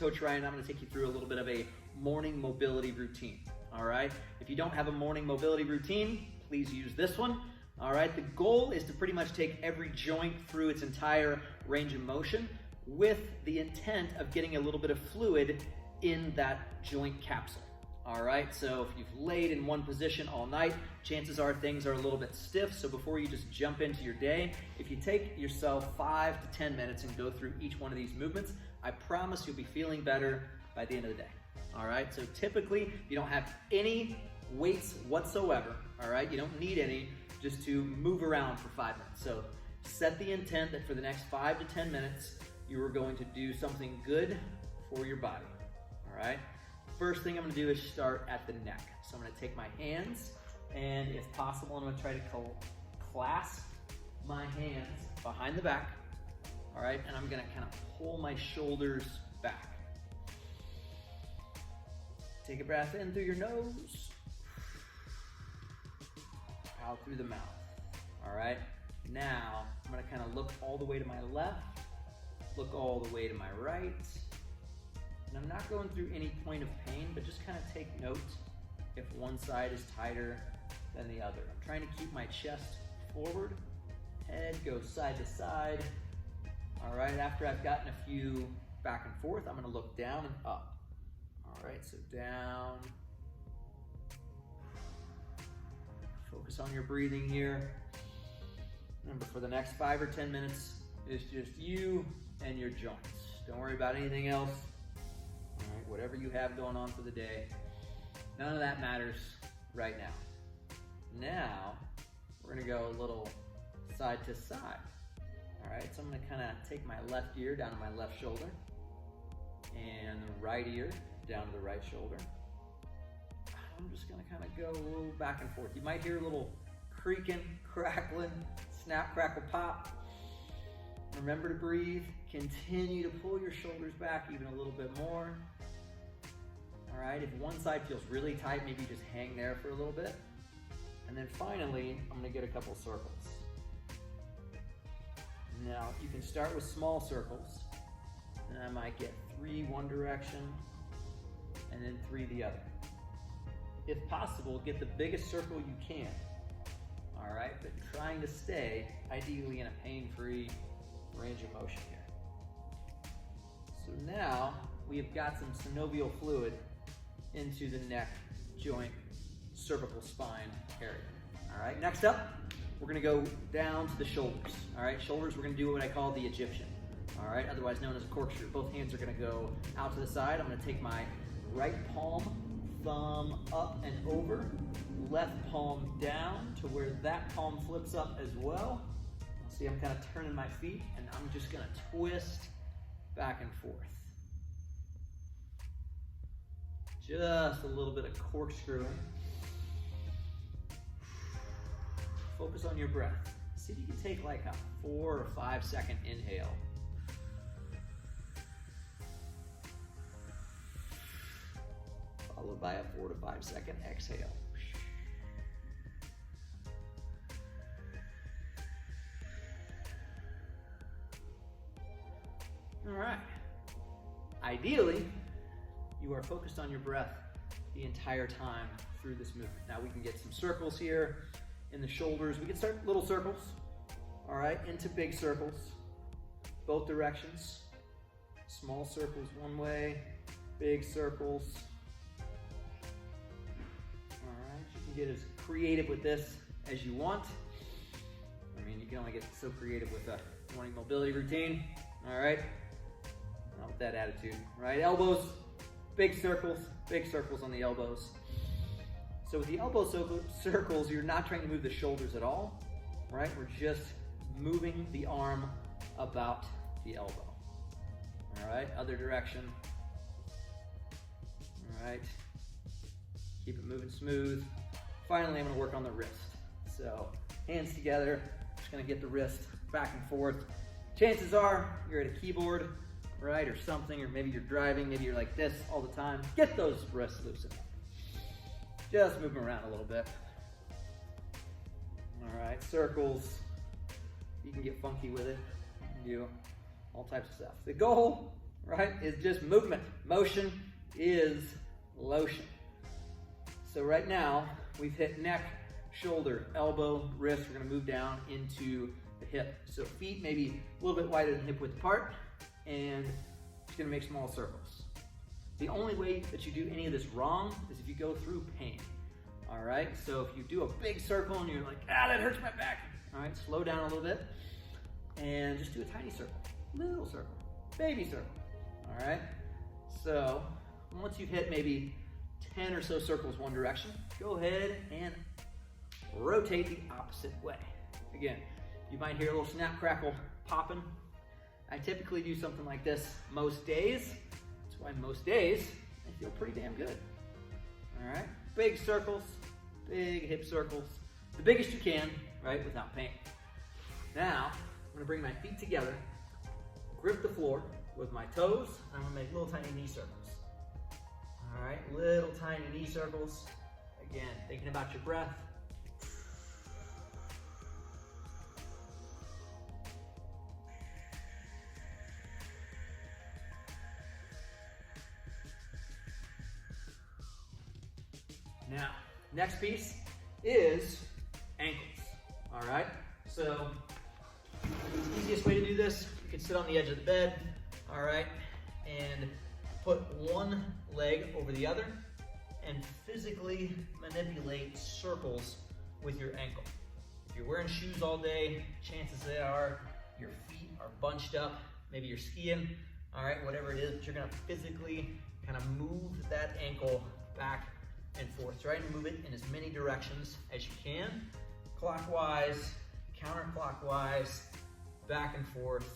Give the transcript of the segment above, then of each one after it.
Coach Ryan. I'm gonna take you through a little bit of a morning mobility routine, all right? If you don't have a morning mobility routine, please use this one, all right? The goal is to pretty much take every joint through its entire range of motion with the intent of getting a little bit of fluid in that joint capsule. All right, so if you've laid in one position all night, chances are things are a little bit stiff. So before you just jump into your day, if you take yourself 5 to 10 minutes and go through each one of these movements, I promise you'll be feeling better by the end of the day. All right, so typically you don't have any weights whatsoever. All right, you don't need any, just to move around for 5 minutes. So set the intent that for the next 5 to 10 minutes, you are going to do something good for your body. All right. First thing I'm gonna do is start at the neck. So I'm gonna take my hands, and if possible, I'm gonna try to clasp my hands behind the back, all right? And I'm gonna kind of pull my shoulders back. Take a breath in through your nose, out through the mouth, all right? Now, I'm gonna kind of look all the way to my left, look all the way to my right, and I'm not going through any point of pain, but just kind of take note if one side is tighter than the other. I'm trying to keep my chest forward, head goes side to side. All right, after I've gotten a few back and forth, I'm gonna look down and up. All right, so down. Focus on your breathing here. Remember, for the next 5 or 10 minutes, it's just you and your joints. Don't worry about anything else. All right, whatever you have going on for the day, none of that matters right now. Now, we're gonna go a little side to side. All right, so I'm gonna kind of take my left ear down to my left shoulder and the right ear down to the right shoulder. I'm just gonna kind of go a little back and forth. You might hear a little creaking, crackling, snap, crackle, pop. Remember to breathe. Continue to pull your shoulders back even a little bit more. All right, if one side feels really tight, maybe just hang there for a little bit. And then finally, I'm gonna get a couple circles. Now, you can start with small circles, and I might get 3 one direction, and then 3 the other. If possible, get the biggest circle you can. All right, but trying to stay ideally in a pain-free range of motion here. So now we have got some synovial fluid into the neck, joint, cervical spine area. All right, next up, we're gonna go down to the shoulders. All right, shoulders, we're gonna do what I call the Egyptian. All right, otherwise known as a corkscrew. Both hands are gonna go out to the side. I'm gonna take my right palm, thumb up and over, left palm down to where that palm flips up as well. See, I'm kind of turning my feet, and I'm just gonna twist back and forth. Just a little bit of corkscrewing. Focus on your breath. See if you can take like a 4 or 5 second inhale. Followed by a 4 to 5 second exhale. All right. Ideally, you are focused on your breath the entire time through this movement. Now we can get some circles here in the shoulders. We can start little circles, all right, into big circles, both directions. Small circles one way, big circles. All right, you can get as creative with this as you want. I mean, you can only get so creative with a morning mobility routine, all right? Not with that attitude, right? Elbows, big circles on the elbows. So with the elbow circles, you're not trying to move the shoulders at all, right? We're just moving the arm about the elbow. All right, other direction. All right, keep it moving smooth. Finally, I'm gonna work on the wrist. So hands together, just gonna get the wrist back and forth. Chances are you're at a keyboard, right, or something, or maybe you're driving, maybe you're like this all the time. Get those wrists loosened. Just move them around a little bit. All right, circles. You can get funky with it. You can do all types of stuff. The goal right? It's just movement. Motion is lotion. So right now, we've hit neck, shoulder, elbow, wrist. We're gonna move down into the hip. So feet maybe a little bit wider than hip width apart, and just gonna make small circles. The only way that you do any of this wrong is if you go through pain. All right, so if you do a big circle and you're like, ah, that hurts my back. All right, slow down a little bit and just do a tiny circle, little circle, baby circle. All right, so once you've hit maybe 10 or so circles one direction, go ahead and rotate the opposite way. Again, you might hear a little snap, crackle, popping. I typically do something like this most days. That's why most days I feel pretty damn good. All right, big circles, big hip circles, the biggest you can, right, without pain. Now, I'm gonna bring my feet together, grip the floor with my toes, and I'm gonna make little tiny knee circles. All right, little tiny knee circles. Again, thinking about your breath. Now, next piece is ankles. All right, so the easiest way to do this, you can sit on the edge of the bed, all right, and put one leg over the other and physically manipulate circles with your ankle. If you're wearing shoes all day, chances are your feet are bunched up, maybe you're skiing, all right, whatever it is, but you're gonna physically kind of move that ankle back and forth. Try and move it in as many directions as you can, clockwise, counterclockwise, back and forth.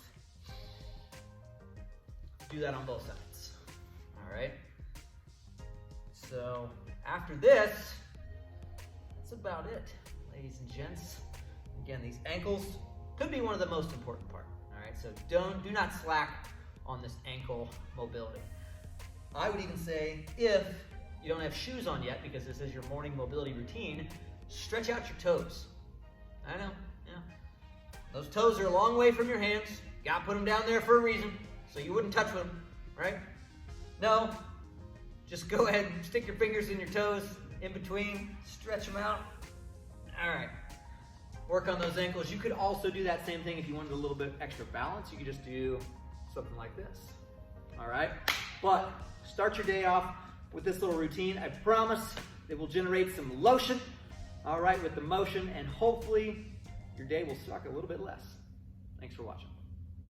Do that on both sides. All right. So after this, that's about it, ladies and gents. Again, these ankles could be one of the most important part. All right. So do not slack on this ankle mobility. I would even say if you don't have shoes on yet, because this is your morning mobility routine, stretch out your toes. I know, yeah. Those toes are a long way from your hands. You gotta put them down there for a reason, so you wouldn't touch them, right? No, just go ahead and stick your fingers in your toes, in between, stretch them out. All right, work on those ankles. You could also do that same thing if you wanted a little bit extra balance. You could just do something like this, all right? But start your day off with this little routine. I promise it will generate some lotion, all right, with the motion, and hopefully your day will suck a little bit less. Thanks for watching.